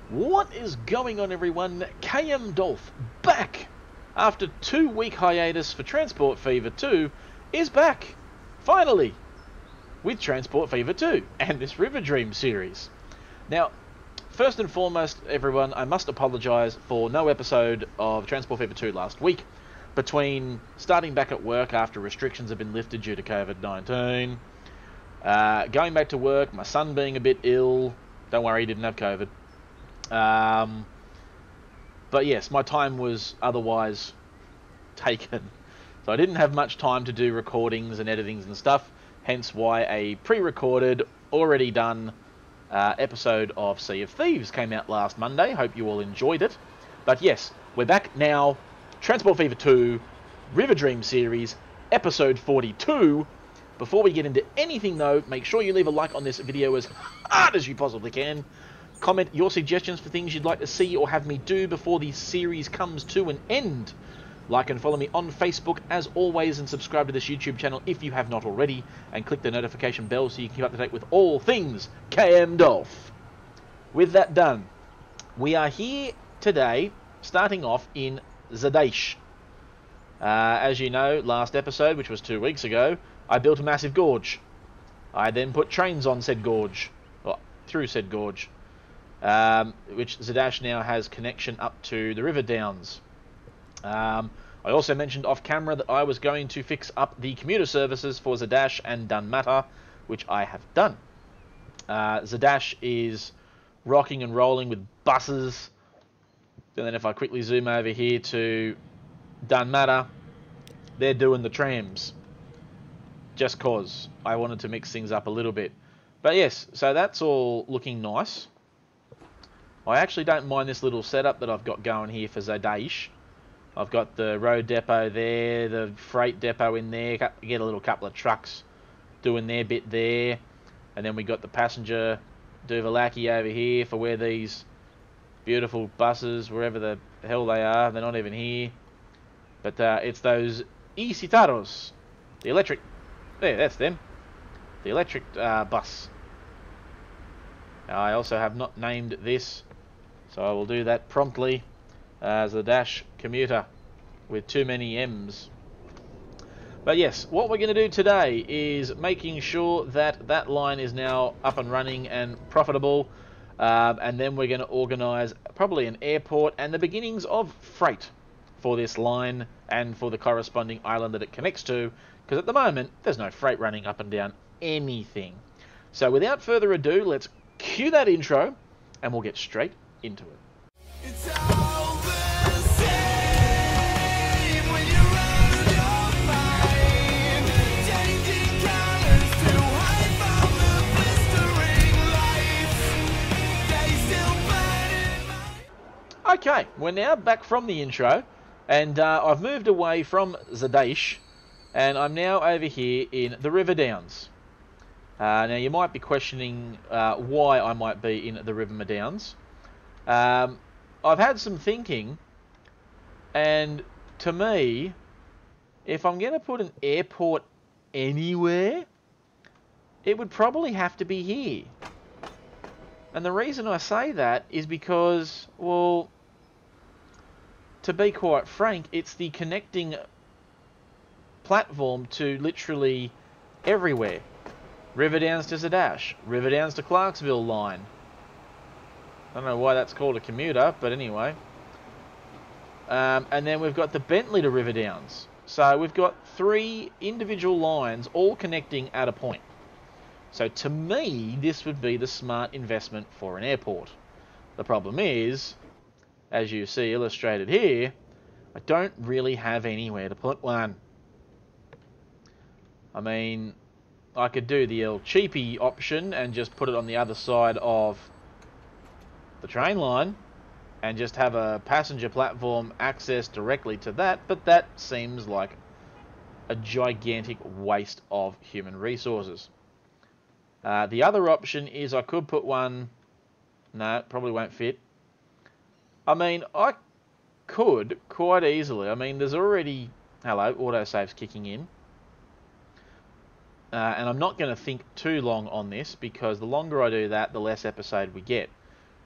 What is going on, everyone? KM Dolph back after 2-week hiatus for Transport Fever 2 is back, finally, with Transport Fever 2 and this River Dream series. Now, first and foremost, everyone, I must apologise for no episode of Transport Fever 2 last week. Between starting back at work after restrictions have been lifted due to COVID-19, going back to work, my son being a bit ill, don't worry, he didn't have COVID. But yes, my time was otherwise taken. So I didn't have much time to do recordings and editings and stuff, hence why a pre-recorded, already done episode of Sea of Thieves came out last Monday. Hope you all enjoyed it. But yes, we're back now. Transport Fever 2, River Dream series, episode 42. Before we get into anything though, make sure you leave a like on this video as hard as you possibly can. Comment your suggestions for things you'd like to see or have me do before the series comes to an end. Like and follow me on Facebook as always, and subscribe to this YouTube channel if you have not already, and click the notification bell so you can keep up to date with all things KM Dolph. With that done, we are here today starting off in Zadash. As you know, last episode, which was 2 weeks ago, I built a massive gorge. I then put trains on said gorge, or through said gorge. Which Zadash now has connection up to the River Downs. I also mentioned off camera that I was going to fix up the commuter services for Zadash and Dunmatter, which I have done. Zadash is rocking and rolling with buses. And then if I quickly zoom over here to Dunmatter, they're doing the trams. Just cause I wanted to mix things up a little bit. But yes, so that's all looking nice. I actually don't mind this little setup that I've got going here for Zadash. I've got the road depot there, the freight depot in there, get a little couple of trucks doing their bit there, and then we got the passenger Duvalaki over here for where these beautiful buses, wherever the hell they are, they're not even here, but it's those E-Citaros, the electric, there, that's them, the electric bus. I also have not named this, so I will do that promptly as a Dash commuter with too many M's. But yes, what we're going to do today is making sure that that line is now up and running and profitable, and then we're going to organise probably an airport and the beginnings of freight for this line and for the corresponding island that it connects to, because at the moment there's no freight running up and down anything. So without further ado, let's cue that intro and we'll get straight into it. It's all the same when you're out of your mind, changing colors to hide from the blistering lights. They still burn in my... Okay, we're now back from the intro, and I've moved away from Zadash, and I'm now over here in the River Downs. Now you might be questioning why I might be in the River Downs. I've had some thinking, and to me, if I'm going to put an airport anywhere, it would probably have to be here. And the reason I say that is because, well, to be quite frank, it's the connecting platform to literally everywhere. River Downs to Zadash, River Downs to Clarksville line. I don't know why that's called a commuter, but anyway. And then we've got the Bentley to River Downs. So we've got 3 individual lines all connecting at a point. So to me, this would be the smart investment for an airport. The problem is, as you see illustrated here, I don't really have anywhere to put one. I mean, I could do the El Cheapy option and just put it on the other side of the train line and just have a passenger platform access directly to that, but that seems like a gigantic waste of human resources. The other option is I could put one... No, it probably won't fit. I mean, I could quite easily. I mean, there's already... Hello, autosave's kicking in. And I'm not going to think too long on this, because the longer I do that, the less episode we get.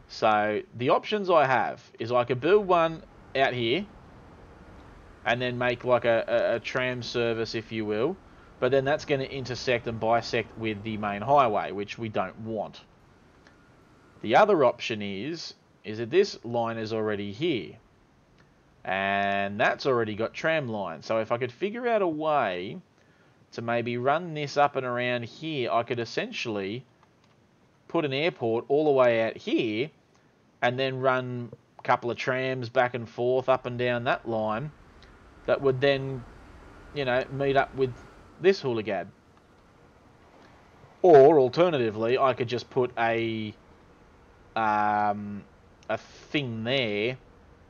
So the options I have is I could build one out here and then make like a tram service, if you will, but then that's going to intersect and bisect with the main highway, which we don't want. The other option is that this line is already here, and that's already got tram lines. So if I could figure out a way to maybe run this up and around here, I could essentially put an airport all the way out here and then run a couple of trams back and forth up and down that line that would then, you know, meet up with this Hooligad. Or alternatively, I could just put a thing there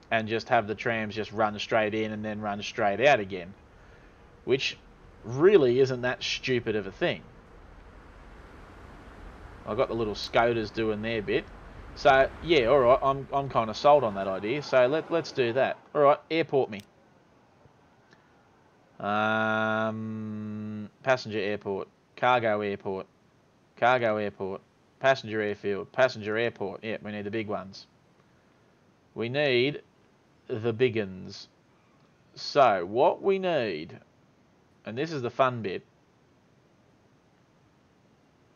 and just have the trams just run straight in and then run straight out again, which really isn't that stupid of a thing. I've got the little Scoters doing their bit. So, yeah, alright, I'm kind of sold on that idea. So, let's do that. Alright, airport me. Passenger airport. Cargo airport. Cargo airport. Passenger airfield. Passenger airport. Yeah, we need the big ones. We need the big uns. So, what we need, and this is the fun bit.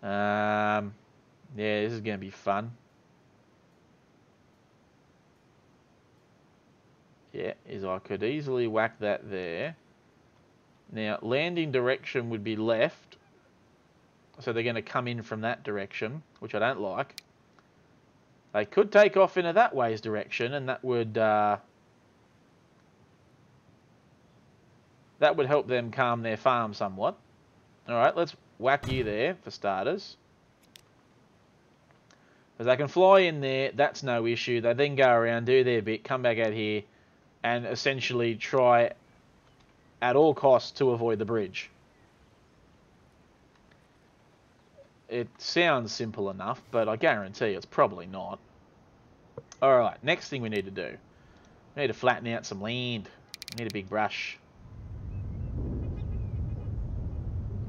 Yeah, this is going to be fun. Yeah, is I could easily whack that there. Now, landing direction would be left. So they're going to come in from that direction, which I don't like. They could take off into that way's direction, and that would help them calm their farm somewhat. Alright, let's whack you there, for starters. Because they can fly in there, that's no issue. They then go around, do their bit, come back out here, and essentially try at all costs to avoid the bridge. It sounds simple enough, but I guarantee it's probably not. Alright, next thing we need to do. We need to flatten out some land. We need a big brush.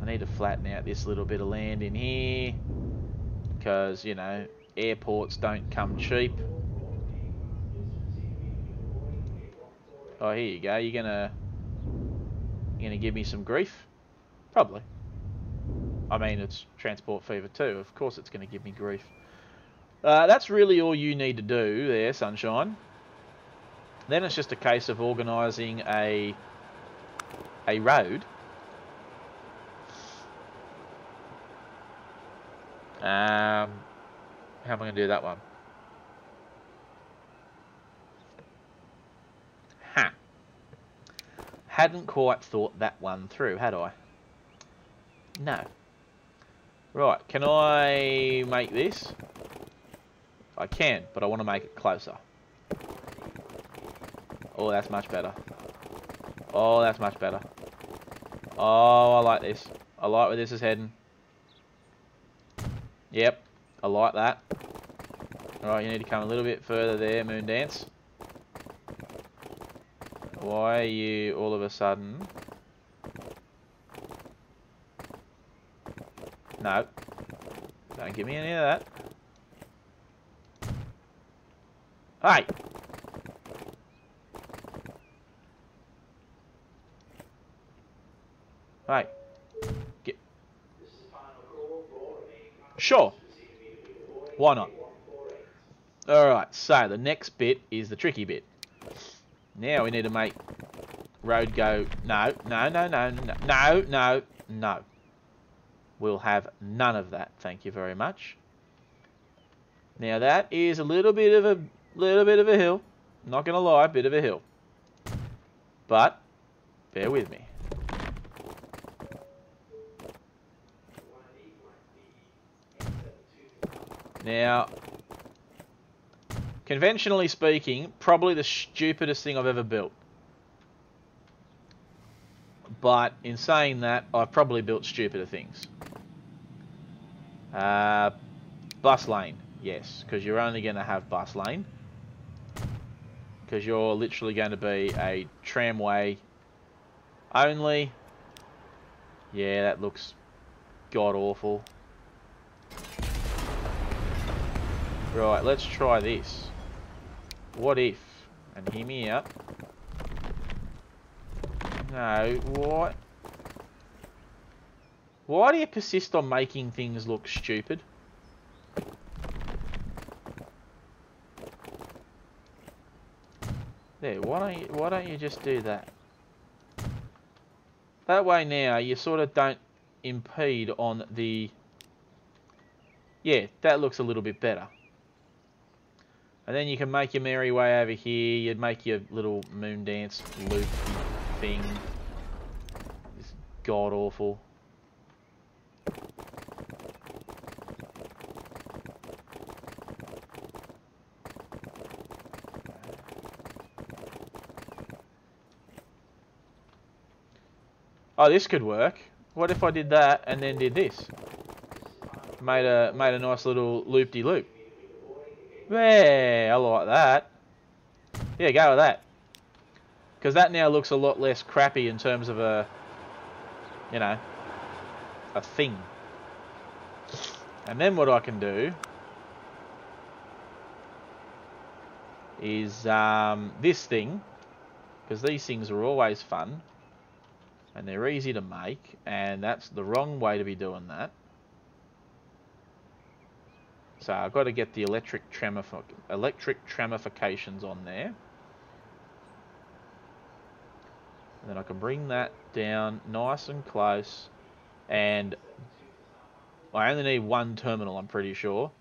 I need to flatten out this little bit of land in here. Because, you know, airports don't come cheap. Oh, here you go. You're gonna give me some grief? Probably. I mean, it's transport fever too. Of course it's going to give me grief. That's really all you need to do there, sunshine. Then it's just a case of organising a road. How am I going to do that one? Hadn't quite thought that one through, had I? No. Right, can I make this? I can, but I want to make it closer. Oh, that's much better. Oh, that's much better. Oh, I like this. I like where this is heading. Yep, I like that. Alright, you need to come a little bit further there, Moondance. Why are you all of a sudden... No. Don't give me any of that. Hey! Hey. Get... Sure. Why not? Alright, so the next bit is the tricky bit. Now we need to make road go... No, no, no, no, no, no, no, no. We'll have none of that, thank you very much. Now that is a little bit of a hill. Not gonna lie, a bit of a hill. But bear with me. Now, conventionally speaking, probably the stupidest thing I've ever built. But in saying that, I've probably built stupider things. Bus lane, yes, because you're only going to have bus lane. Because you're literally going to be a tramway only. Yeah, that looks god awful. Right, let's try this. What if, and hear me out. No, what? Why do you persist on making things look stupid? There, why don't you just do that? That way now you sort of don't impede on the... Yeah, that looks a little bit better. And then you can make your merry way over here. You'd make your little moon dance loop thing. It's god awful. Oh, this could work. What if I did that and then did this? Made a nice little loop-de-loop. Yeah, I like that. Yeah, go with that. Because that now looks a lot less crappy in terms of a, you know, a thing. And then what I can do is this thing, because these things are always fun and they're easy to make, and that's the wrong way to be doing that. So I've got to get the electric tramifications on there. And then I can bring that down nice and close. And I only need one terminal, I'm pretty sure.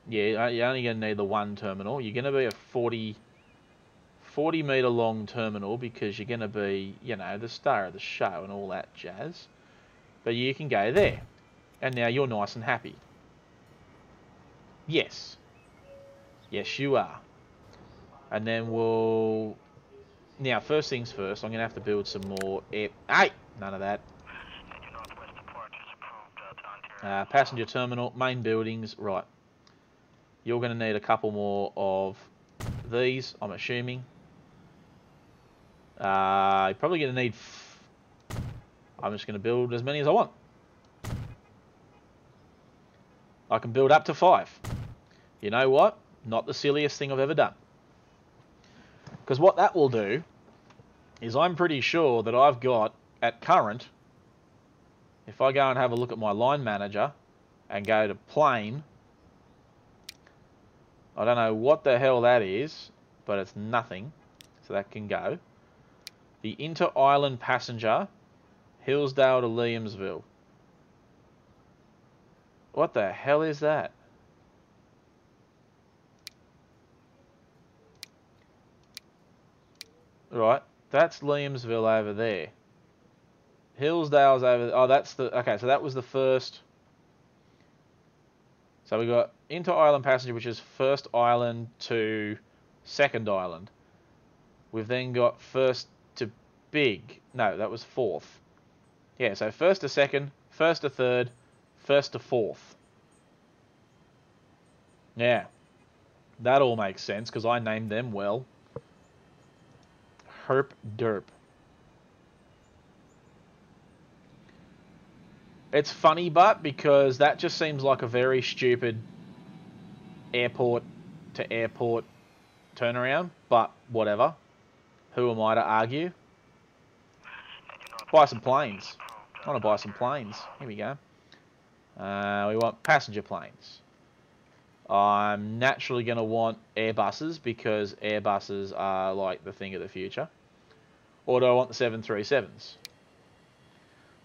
Yeah, you're only going to need the one terminal. You're going to be a 40 metre long terminal because you're going to be, you know, the star of the show and all that jazz. But you can go there. And now you're nice and happy. Yes. Yes, you are. And then we'll... Now, first things first, I'm going to have to build some more air... Hey! None of that. Passenger terminal, main buildings. Right. You're going to need a couple more of these, I'm assuming. You're probably going to need... I'm just going to build as many as I want. I can build up to 5. You know what? Not the silliest thing I've ever done. Because what that will do is I'm pretty sure that I've got, at current, if I go and have a look at my line manager and go to plane, I don't know what the hell that is, but it's nothing. So that can go. The inter-island passenger, Hillsdale to Liamsville. What the hell is that? Right, that's Liamsville over there. Hillsdale's over... Oh, that's the... Okay, so that was the first... So we got inter-island passenger, which is first island to second island. We've then got first to big. No, that was fourth. Yeah, so first to second, first to third, first to fourth. Yeah. That all makes sense, because I named them well. Herp derp. It's funny, but because that just seems like a very stupid airport to airport turnaround, but whatever. Who am I to argue? Buy some planes. I want to buy some planes. Here we go. We want passenger planes. I'm naturally going to want Airbuses because Airbuses are like the thing of the future. Or do I want the 737s?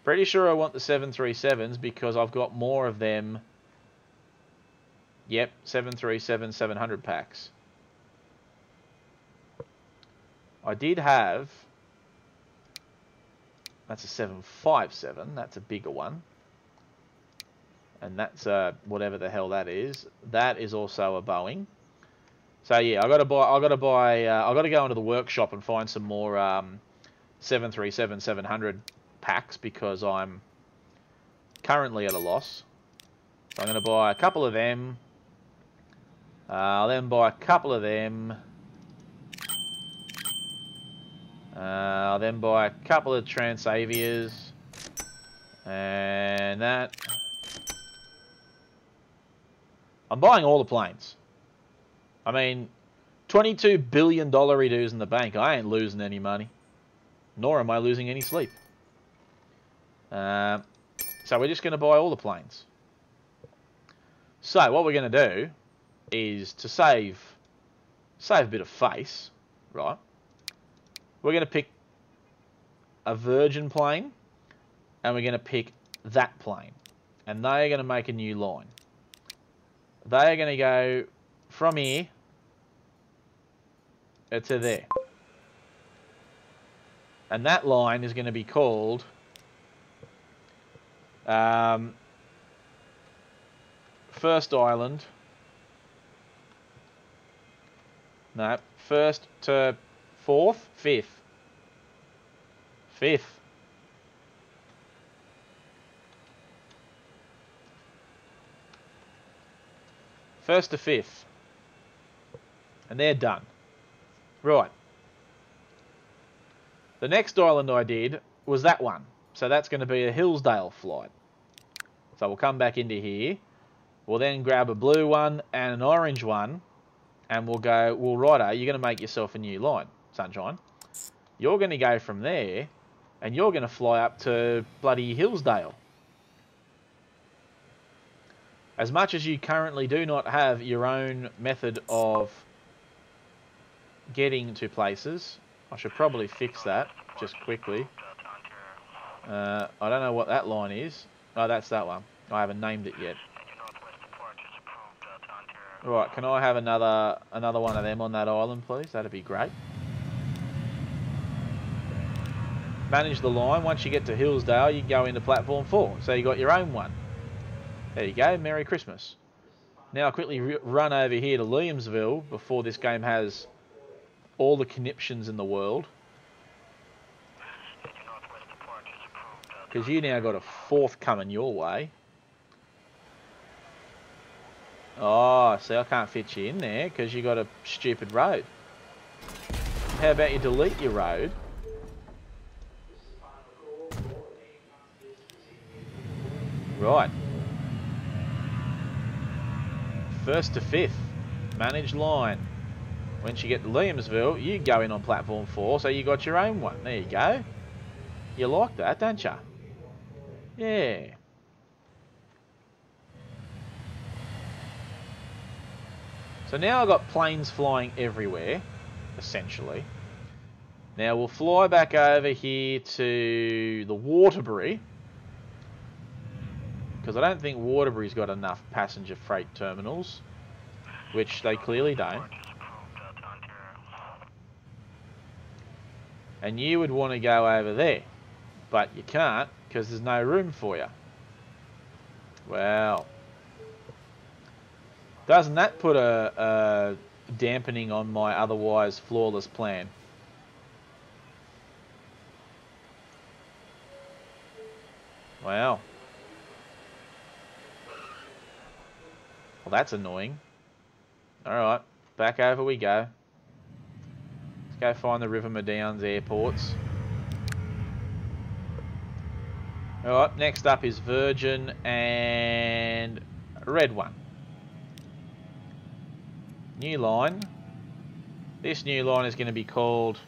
Pretty sure I want the 737s because I've got more of them. Yep, 737-700 packs. I did have... That's a 757. That's a bigger one. And that's whatever the hell that is. That is also a Boeing. So yeah, I got to go into the workshop and find some more 737-700 packs because I'm currently at a loss. So I'm going to buy a couple of them. I'll then buy a couple of them. I'll then buy a couple of Transavias. And that. I'm buying all the planes. I mean, $22 billion redos in the bank. I ain't losing any money. Nor am I losing any sleep. So we're just going to buy all the planes. So what we're going to do is to save a bit of face, right? We're going to pick a Virgin plane, and we're going to pick that plane. And they are going to make a new line. They are going to go from here to there. And that line is going to be called First Island. No, first to fourth, fifth. Fifth. First to fifth. And they're done. Right. The next island I did was that one. So that's going to be a Hillsdale flight. So we'll come back into here. We'll then grab a blue one and an orange one. And we'll go, well, righto, you're going to make yourself a new line, Sunshine. You're going to go from there, and you're going to fly up to bloody Hillsdale. As much as you currently do not have your own method of getting to places, I should probably fix that just quickly. I don't know what that line is. Oh, that's that one. I haven't named it yet. Right, can I have another one of them on that island, please? That'd be great. Manage the line. Once you get to Hillsdale, you go into platform 4. So you got your own one. There you go. Merry Christmas. Now I'll quickly run over here to Williamsville before this game has all the conniptions in the world. Because you now got a fourth coming your way. Oh, see, I can't fit you in there because you got a stupid road. How about you delete your road? Right. First to fifth. Managed line. Once you get to Williamsville, you go in on platform 4, so you got your own one. There you go. You like that, don't you? Yeah. So now I've got planes flying everywhere, essentially. Now we'll fly back over here to the Waterbury. Because I don't think Waterbury's got enough passenger freight terminals. Which they clearly don't. And you would want to go over there. But you can't, because there's no room for you. Well. Doesn't that put a dampening on my otherwise flawless plan? Wow. Well, that's annoying. Alright, back over we go. Let's go find the River Downs airports. Alright, next up is Virgin and Red One. New line. This new line is going to be called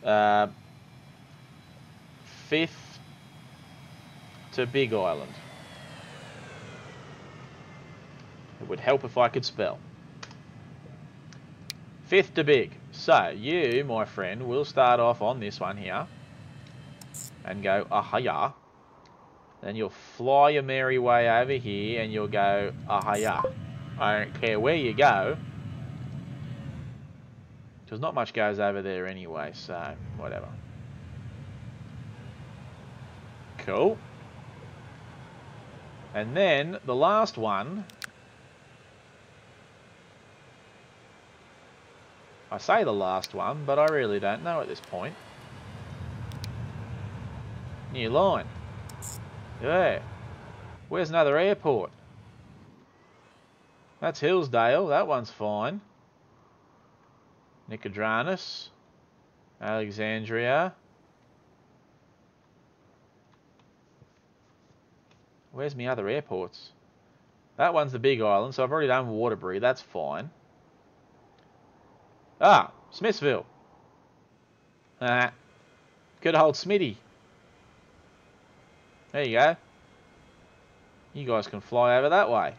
5th to Big Island. It would help if I could spell. 5th to Big. So, you, my friend, will start off on this one here. And go, ahaya. Then you'll fly your merry way over here and you'll go, ahaya. I don't care where you go. Because not much goes over there anyway, so whatever. Cool. And then the last one. I say the last one, but I really don't know at this point. New line. Yeah. Where's another airport? That's Hillsdale. That one's fine. Nicodranus. Alexandria. Where's my other airports? That one's the big island, so I've already done Waterbury. That's fine. Ah, Smithsville. Good old Smitty. There you go. You guys can fly over that way.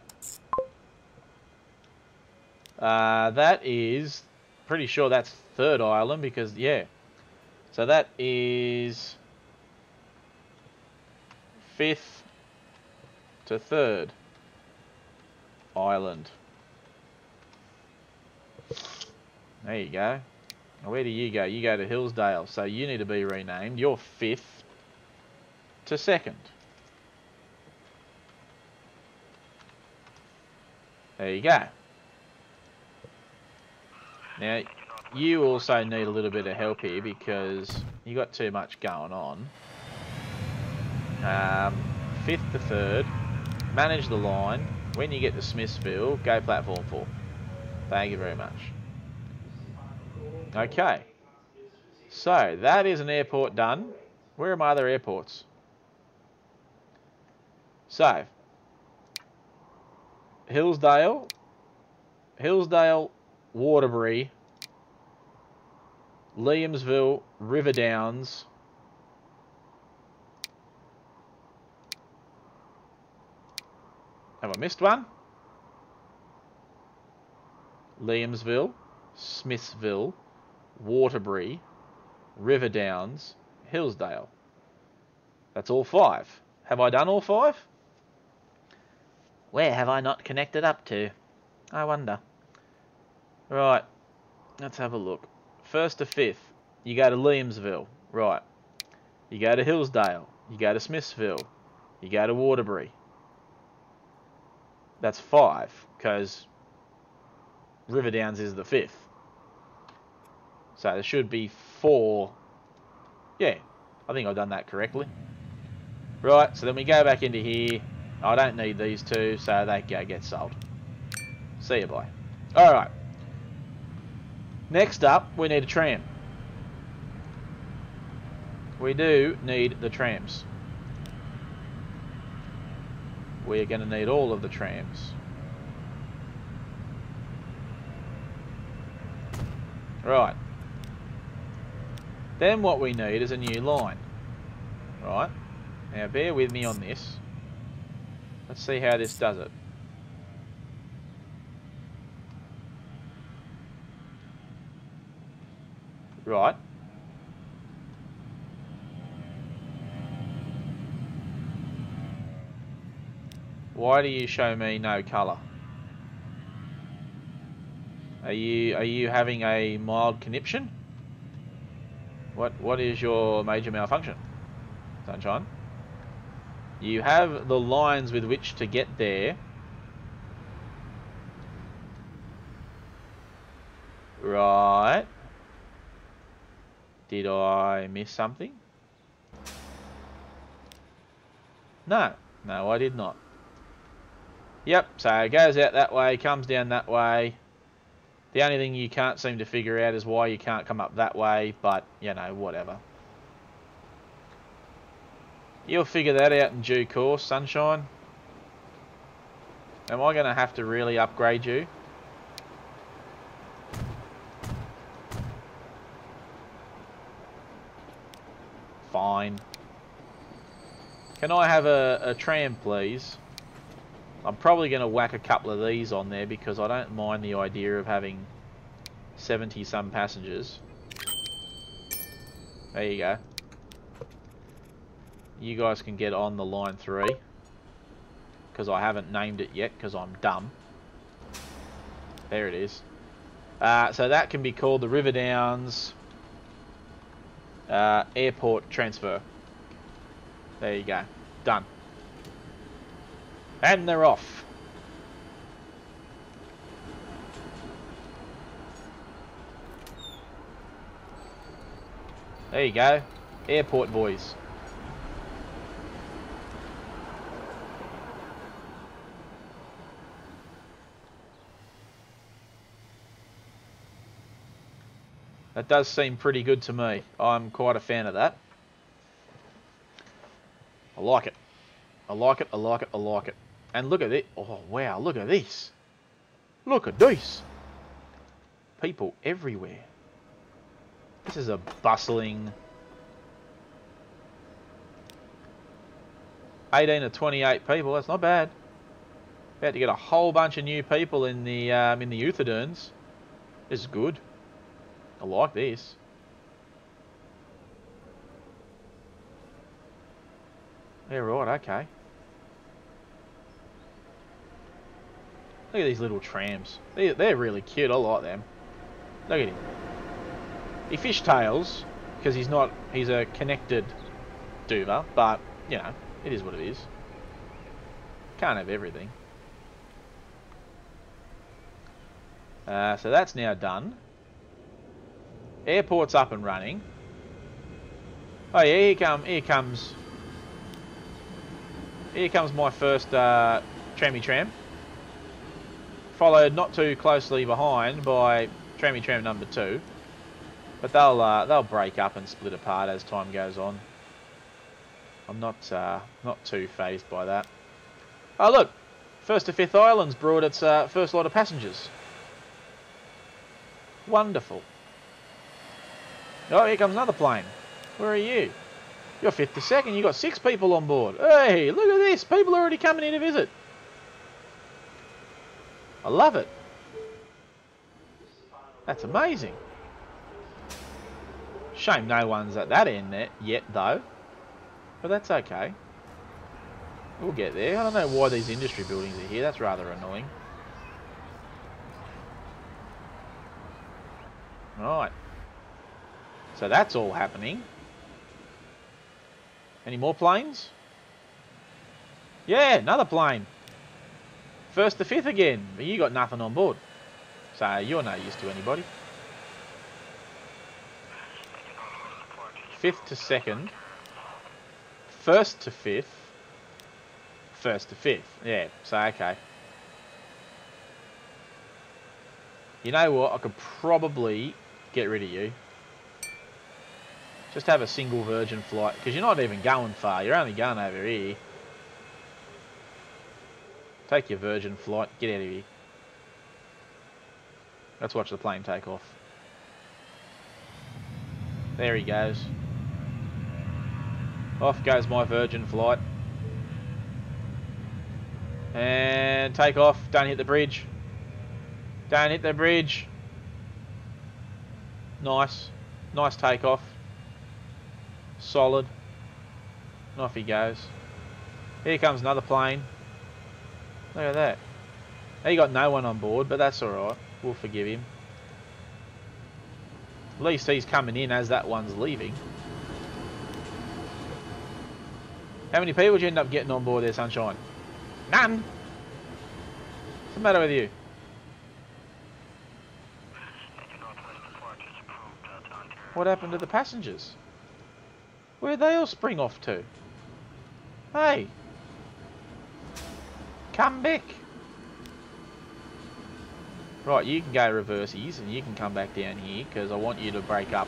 That is... Pretty sure that's third island because, yeah. So that is... 5th to 3rd island. There you go. Where do you go? You go to Hillsdale, so you need to be renamed. You're 5th to 2nd. There you go. Now, you also need a little bit of help here because you got too much going on. 5th to 3rd. Manage the line. When you get to Smithsville, go platform 4. Thank you very much. Okay. So, that is an airport done. Where are my other airports? So, Hillsdale, Waterbury, Liamsville, River Downs, have I missed one? Liamsville, Smithsville, Waterbury, River Downs, Hillsdale. That's all 5. Have I done all 5? Where have I not connected up to? I wonder. Right, let's have a look. 1st to 5th, you go to Liamsville. Right. You go to Hillsdale. You go to Smithsville. You go to Waterbury. That's 5, because River Downs is the 5th. So there should be 4. Yeah, I think I've done that correctly. Right, so then we go back into here. I don't need these 2, so they go get sold. See you, bye. Alright. Next up, we need a tram. We do need the trams. We're going to need all of the trams. Right. Then what we need is a new line. Right. Now bear with me on this. Let's see how this does it. Right. Why do you show me no colour? Are you having a mild conniption? What is your major malfunction, Sunshine? You have the lines with which to get there. Right. Did I miss something? No. No, I did not. Yep, so it goes out that way, comes down that way. The only thing you can't seem to figure out is why you can't come up that way, but, you know, whatever. You'll figure that out in due course, Sunshine. Am I going to have to really upgrade you? Fine. Can I have a tram, please? I'm probably going to whack a couple of these on there because I don't mind the idea of having 70 some passengers. There you go. You guys can get on the line 3 because I haven't named it yet because I'm dumb. There it is. So that can be called the River Downs Airport Transfer. There you go. Done. And they're off. There you go. Airport boys. That does seem pretty good to me. I'm quite a fan of that. I like it. I like it, I like it, I like it. And look at it. Oh, wow, look at this. Look at this. People everywhere. This is a bustling 18 to 28 people. That's not bad. About to get a whole bunch of new people in the Euthyderns. This is good. I like this. Yeah, right, okay. Look at these little trams. They're really cute. I like them. Look at him. He fishtails because he's a connected duver, but you know, it is what it is. Can't have everything. So that's now done. Airport's up and running. Oh yeah, here comes my first trammy tram. Followed not too closely behind by trammy tram number 2. But they'll break up and split apart as time goes on. I'm not too phased by that. Oh look, First to Fifth Island's brought its first lot of passengers. Wonderful. Oh, here comes another plane. Where are you? You're 5th to 2nd. You got 6 people on board. Hey, look at this. People are already coming in to visit. I love it. That's amazing. Shame no one's at that end yet, though. But that's okay. We'll get there. I don't know why these industry buildings are here. That's rather annoying. Right. So that's all happening. Any more planes? Yeah, another plane. First to 5th again. But you got nothing on board. So you're no use to anybody. 5th to 2nd. 1st to 5th. 1st to 5th. Yeah, so okay. You know what? I could probably get rid of you. Just have a single Virgin flight. Because you're not even going far. You're only going over here. Take your Virgin flight. Get out of here. Let's watch the plane take off. There he goes. Off goes my Virgin flight. And take off. Don't hit the bridge. Don't hit the bridge. Nice. Nice takeoff. Solid. And off he goes. Here comes another plane. Look at that. He got no one on board, but that's alright. We'll forgive him. At least he's coming in as that one's leaving. How many people did you end up getting on board there, Sunshine? None! What's the matter with you? What happened to the passengers? Where'd they all spring off to? Hey! Come back! Right, you can go reversies and you can come back down here because I want you to break up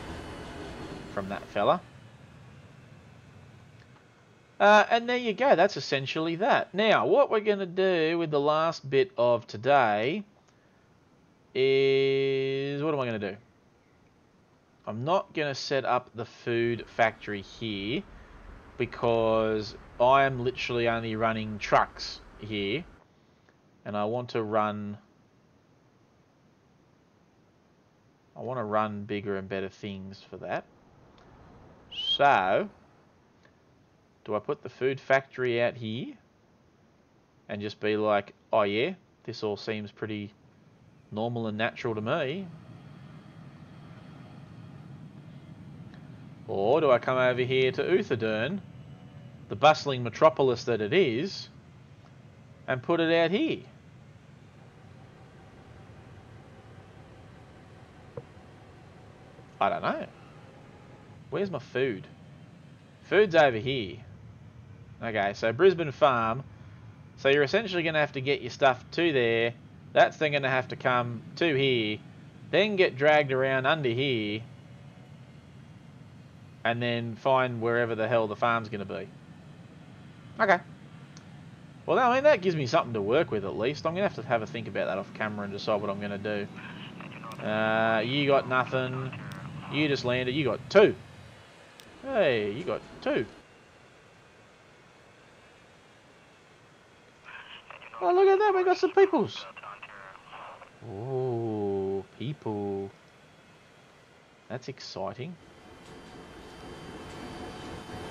from that fella. And there you go, that's essentially that. Now, what we're going to do with the last bit of today is... what am I going to do? I'm not going to set up the food factory here because I am literally only running trucks here. And I want to run... I want to run bigger and better things for that. So... do I put the food factory out here and just be like, oh yeah, this all seems pretty normal and natural to me? Or do I come over here to Euthydern, the bustling metropolis that it is, and put it out here? I don't know. Where's my food? Food's over here. Okay, so Brisbane Farm. So you're essentially going to have to get your stuff to there. That's then going to have to come to here. Then get dragged around under here. And then find wherever the hell the farm's going to be. Okay. Well, I mean, that gives me something to work with at least. I'm going to have a think about that off camera and decide what I'm going to do. You got nothing. You just landed. You got 2. Hey, you got 2. Oh, look at that. We got some peoples. Oh, people. That's exciting.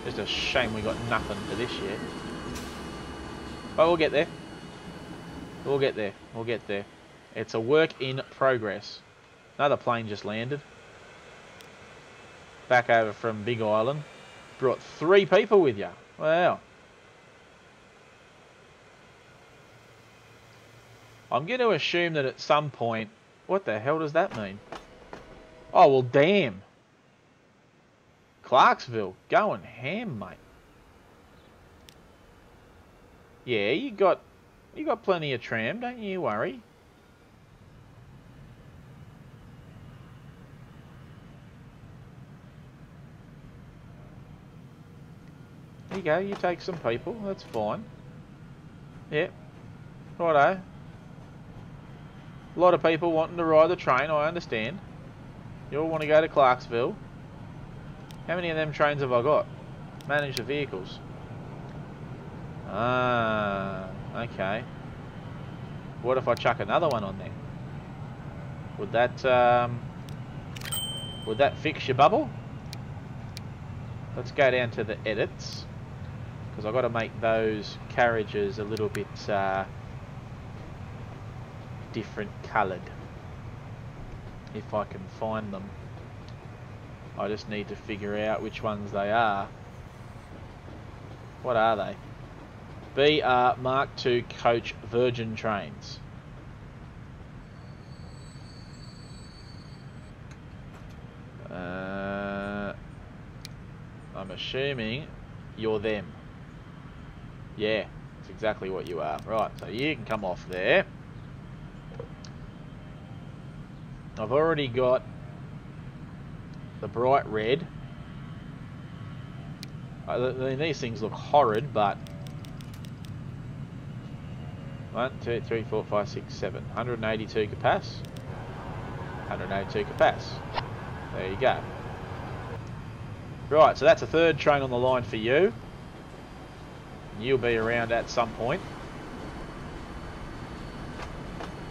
Just a shame we got nothing for this yet. But we'll get there. We'll get there. We'll get there. It's a work in progress. Another plane just landed. Back over from Big Island. Brought 3 people with you. Wow. I'm going to assume that at some point... What the hell does that mean? Oh, well, damn. Clarksville. Going ham, mate. Yeah, you got plenty of tram, don't you worry. There you go, you take some people, that's fine. Yep. Righto. A lot of people wanting to ride the train, I understand. You all want to go to Clarksville. How many of them trains have I got? Manage the vehicles. Ah, okay. What if I chuck another one on there? Would that fix your bubble? Let's go down to the edits, because I've got to make those carriages a little bit different coloured. If I can find them. I just need to figure out which ones they are. What are they? BR Mark II coach Virgin trains. I'm assuming you're them. Yeah, that's exactly what you are. Right, so you can come off there. I've already got the bright red. These things look horrid, but 1, 2, 3, 4, 5, 6, 7. 182 capac. 182 capac. There you go. Right, so that's a 3rd train on the line for you. You'll be around at some point.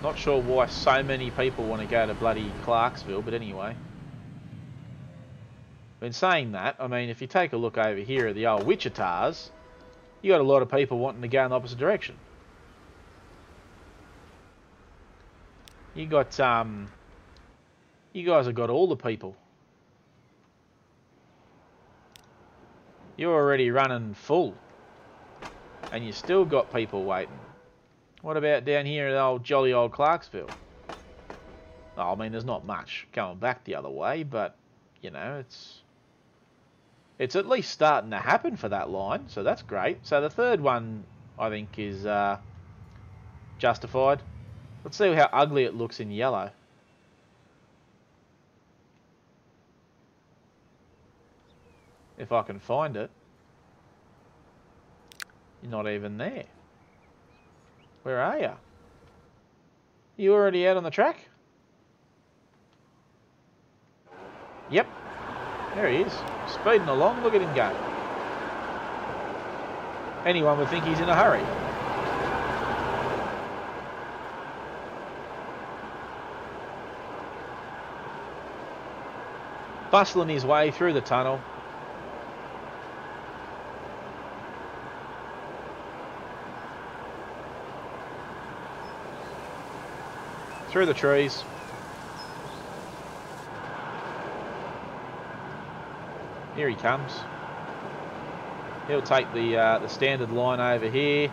Not sure why so many people want to go to bloody Clarksville, but anyway. In saying that, I mean, if you take a look over here at the old Wichitas, you got a lot of people wanting to go in the opposite direction. You got, you guys have got all the people. You're already running full. And you still got people waiting. What about down here at old jolly old Clarksville? Oh, I mean, there's not much going back the other way, but, you know, it's at least starting to happen for that line, so that's great. So the 3rd one, I think, is justified. Let's see how ugly it looks in yellow. If I can find it. You're not even there. Where are you? You already out on the track? Yep. There he is. Speeding along. Look at him go. Anyone would think he's in a hurry. Bustling his way through the tunnel. Through the trees. Here he comes. He'll take the standard line over here.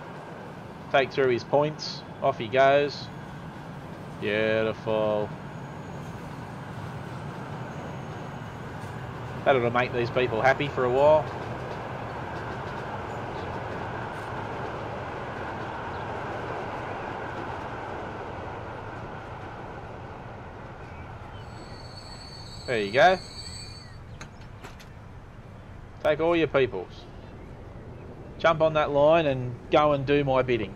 Take through his points. Off he goes. Beautiful. That'll make these people happy for a while. There you go. Take all your peoples. Jump on that line and go and do my bidding.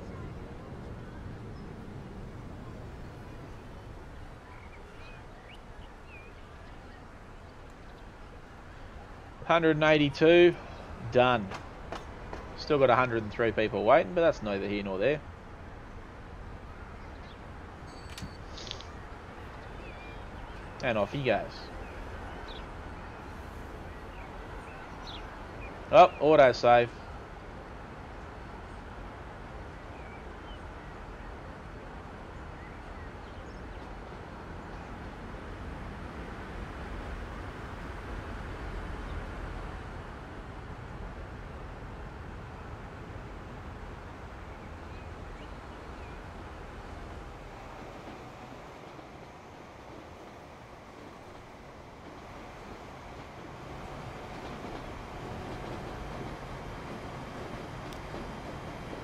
$182, done. Still got 103 people waiting, but that's neither here nor there. And off he goes. Oh, autosave.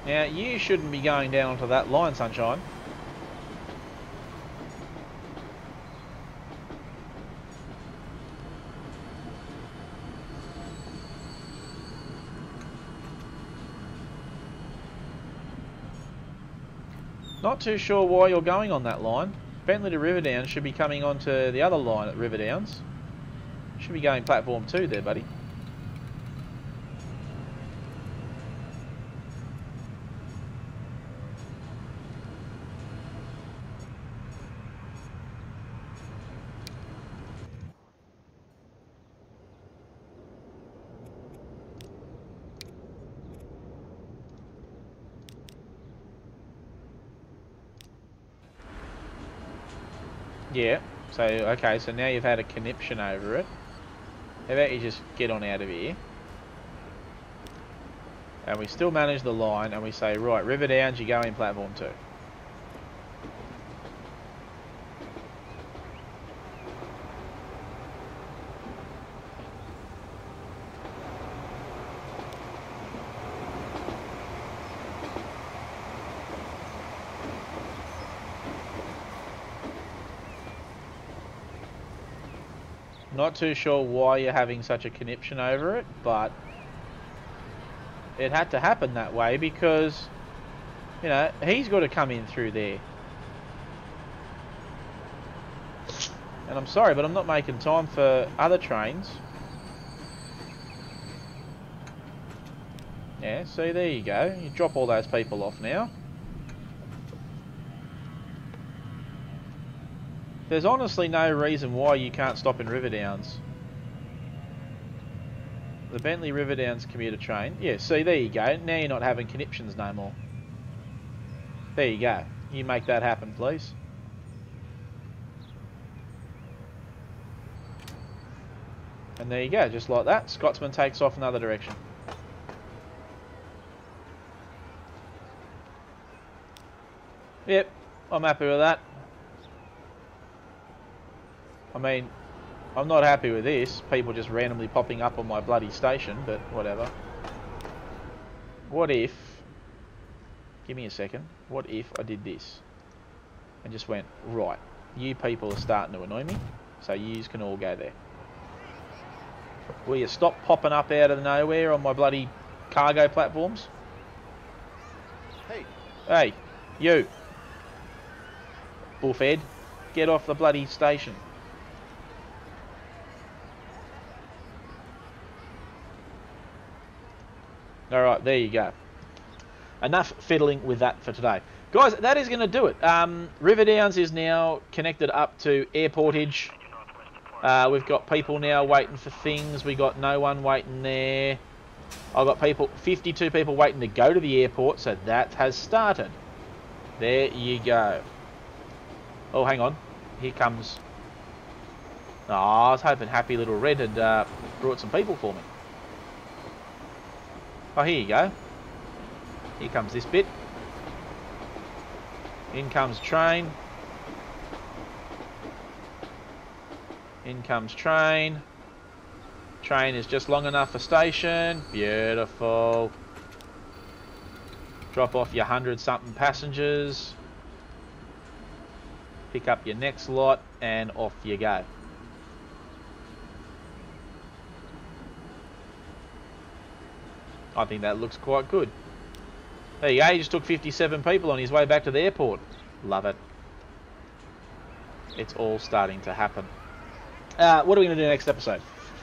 Now, you shouldn't be going down onto that line, Sunshine. Not too sure why you're going on that line. Bentley to Riverdowns should be coming onto the other line at Riverdowns. Should be going platform 2 there, buddy. Yeah, so, okay, so now you've had a conniption over it. How about you just get on out of here? And we still manage the line, and we say, right, Riverdowns, you go in platform 2. Not too sure why you're having such a conniption over it, but it had to happen that way because, you know, he's got to come in through there. And I'm sorry, but I'm not making time for other trains. Yeah, see, there you go. You drop all those people off now. There's honestly no reason why you can't stop in Riverdowns. The Bentley Riverdowns commuter train. Yeah, see, there you go. Now you're not having conniptions no more. There you go. You make that happen, please. And there you go, just like that. Scotsman takes off another direction. Yep, I'm happy with that. I mean, I'm not happy with this. People just randomly popping up on my bloody station, but whatever. What if... Give me a second. What if I did this? And just went, right, you people are starting to annoy me, so yous can all go there. Will you stop popping up out of nowhere on my bloody cargo platforms? Hey. Hey, you. Bullfed, get off the bloody station. Alright, there you go. Enough fiddling with that for today. Guys, that is going to do it. Riverdowns is now connected up to Airportage. We've got people now waiting for things. We got no one waiting there. I've got 52 people waiting to go to the airport, so that has started. There you go. Oh, hang on. Here comes... Oh, I was hoping Happy Little Red had brought some people for me. Oh, here you go. Here comes this bit. In comes train. In comes train. Train is just long enough for station. Beautiful. Drop off your 100-something passengers. Pick up your next lot and off you go. I think that looks quite good. There you go, he just took 57 people on his way back to the airport. Love it. It's all starting to happen. What are we going to do next episode?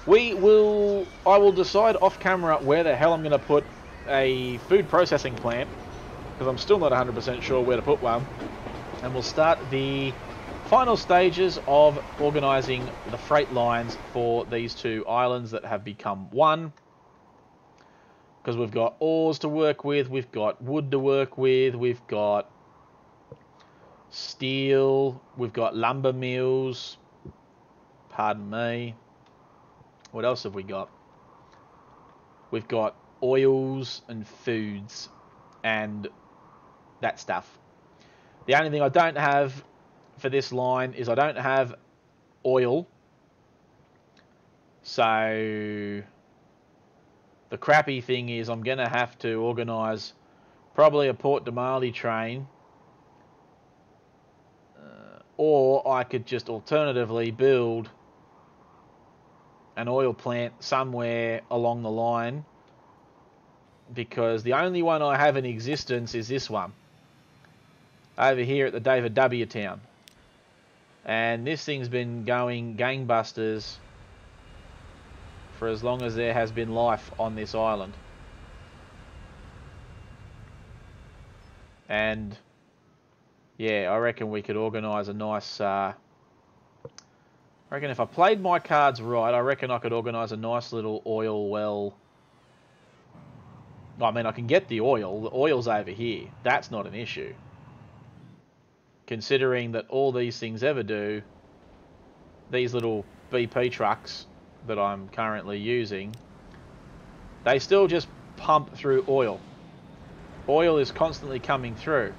I will decide off camera where the hell I'm going to put a food processing plant, because I'm still not 100% sure where to put one. And we'll start the final stages of organising the freight lines for these two islands that have become one. Because we've got ores to work with, we've got wood to work with, we've got steel, we've got lumber mills. Pardon me. What else have we got? We've got oils and foods and that stuff. The only thing I don't have for this line is I don't have oil. So the crappy thing is I'm going to have to organise probably a Port Damali train. Or I could just alternatively build an oil plant somewhere along the line, because the only one I have in existence is this one over here at the David W town, and this thing's been going gangbusters for as long as there has been life on this island. And yeah, I reckon we could organise a nice I reckon if I played my cards right, I reckon I could organise a nice little oil well. I mean, I can get the oil. The oil's over here. That's not an issue. Considering that all these things ever do, these little BP trucks that I'm currently using, they still just pump through oil. Oil is constantly coming through.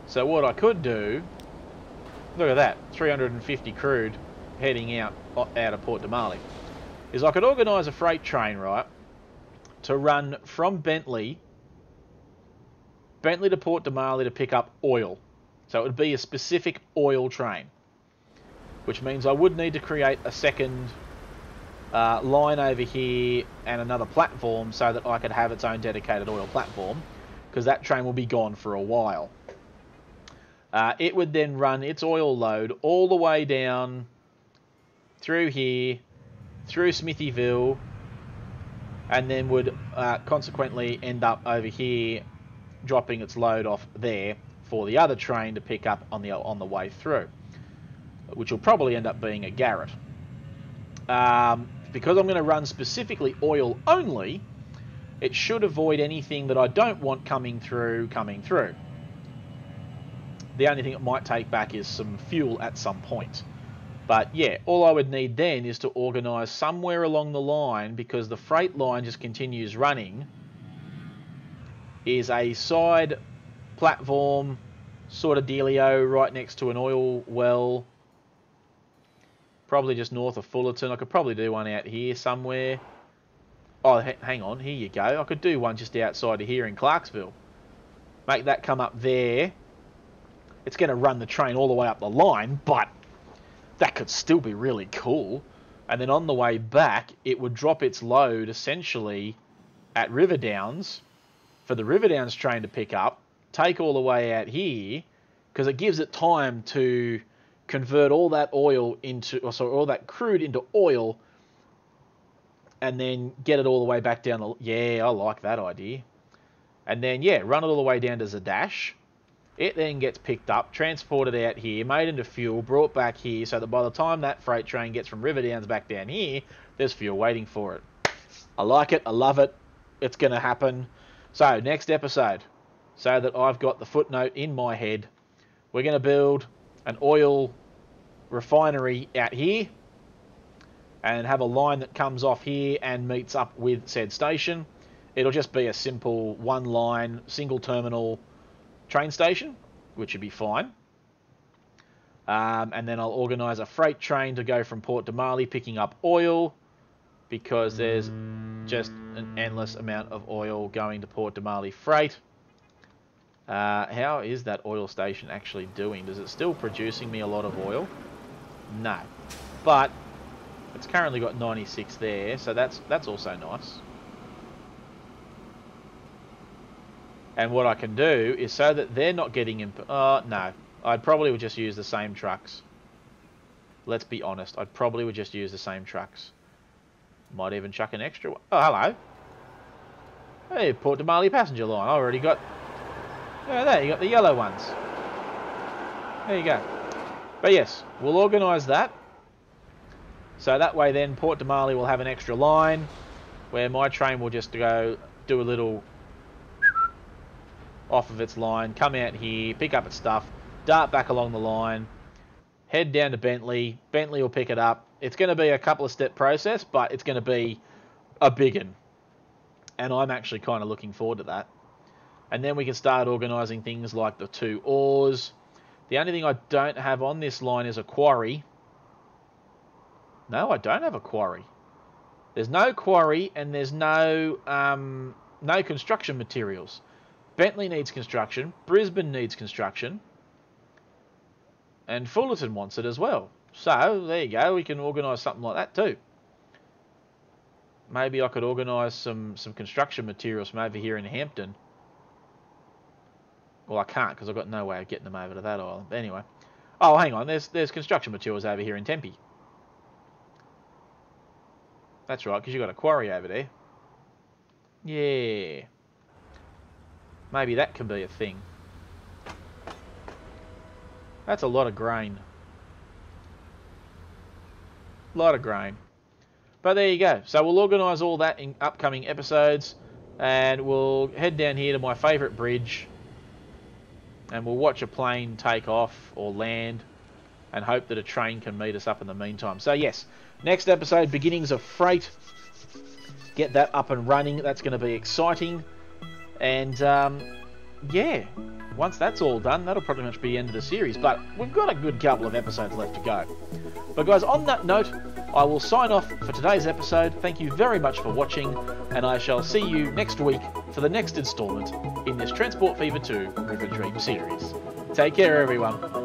So what I could do, look at that, 350 crude heading out of Port Damali, is I could organise a freight train, right, to run from Bentley to Port Damali to pick up oil. So it would be a specific oil train, which means I would need to create a second line over here and another platform so that I could have its own dedicated oil platform, because that train will be gone for a while. It would then run its oil load all the way down through here, through Smithyville, and then would consequently end up over here, dropping its load off there for the other train to pick up on the way through, which will probably end up being a Garrett. Because I'm going to run specifically oil only, it should avoid anything that I don't want coming through. The only thing it might take back is some fuel at some point. But yeah, all I would need then is to organise somewhere along the line, because the freight line just continues running, is a side platform sort of dealio right next to an oil well, probably just north of Fullerton. I could probably do one out here somewhere. Oh, hang on, here you go. I could do one just outside of here in Clarksville. Make that come up there. It's going to run the train all the way up the line, but that could still be really cool. And then on the way back, it would drop its load essentially at Riverdowns for the Riverdowns train to pick up, take all the way out here, because it gives it time to convert all that oil into, or sorry, all that crude into oil, and then get it all the way back down the, yeah, I like that idea. And then, yeah, run it all the way down to Zadash. It then gets picked up, transported out here, made into fuel, brought back here, so that by the time that freight train gets from Riverdowns back down here, there's fuel waiting for it. I like it. I love it. It's going to happen. So, next episode, so that I've got the footnote in my head, we're going to build an oil refinery out here and have a line that comes off here and meets up with said station. It'll just be a simple one-line, single-terminal train station, which would be fine. And then I'll organise a freight train to go from Port Damali picking up oil, because there's just an endless amount of oil going to Port Damali freight. How is that oil station actually doing? Is it still producing me a lot of oil? No. But it's currently got 96 there, so that's also nice. And what I can do is so that they're not getting... no. I'd probably would just use the same trucks. Let's be honest. I'd probably would just use the same trucks. Might even chuck an extra one. Oh, hello. Hey, Port Damali passenger line. I already got... Oh, there, you got the yellow ones. There you go. But yes, we'll organise that. So that way then Port Damali will have an extra line where my train will just go do a little off of its line, come out here, pick up its stuff, dart back along the line, head down to Bentley. Bentley will pick it up. It's going to be a couple of step process, but it's going to be a big one. And I'm actually kind of looking forward to that. And then we can start organising things like the 2 oars. The only thing I don't have on this line is a quarry. No, I don't have a quarry. There's no quarry and there's no construction materials. Bentley needs construction. Brisbane needs construction. And Fullerton wants it as well. So, there you go. We can organise something like that too. Maybe I could organise some construction materials from over here in Hampton. Well, I can't because I've got no way of getting them over to that island. But anyway. Oh, hang on. There's construction materials over here in Tempe. That's right, because you've got a quarry over there. Yeah. Maybe that can be a thing. That's a lot of grain. Lot of grain. But there you go. So we'll organise all that in upcoming episodes. And we'll head down here to my favourite bridge. And we'll watch a plane take off or land. And hope that a train can meet us up in the meantime. So yes, next episode, Beginnings of Freight. Get that up and running. That's going to be exciting. And yeah, once that's all done, that'll pretty much be the end of the series. But we've got a good couple of episodes left to go. But guys, on that note, I will sign off for today's episode. Thank you very much for watching, and I shall see you next week for the next instalment in this Transport Fever 2 River Dream series. Take care, everyone.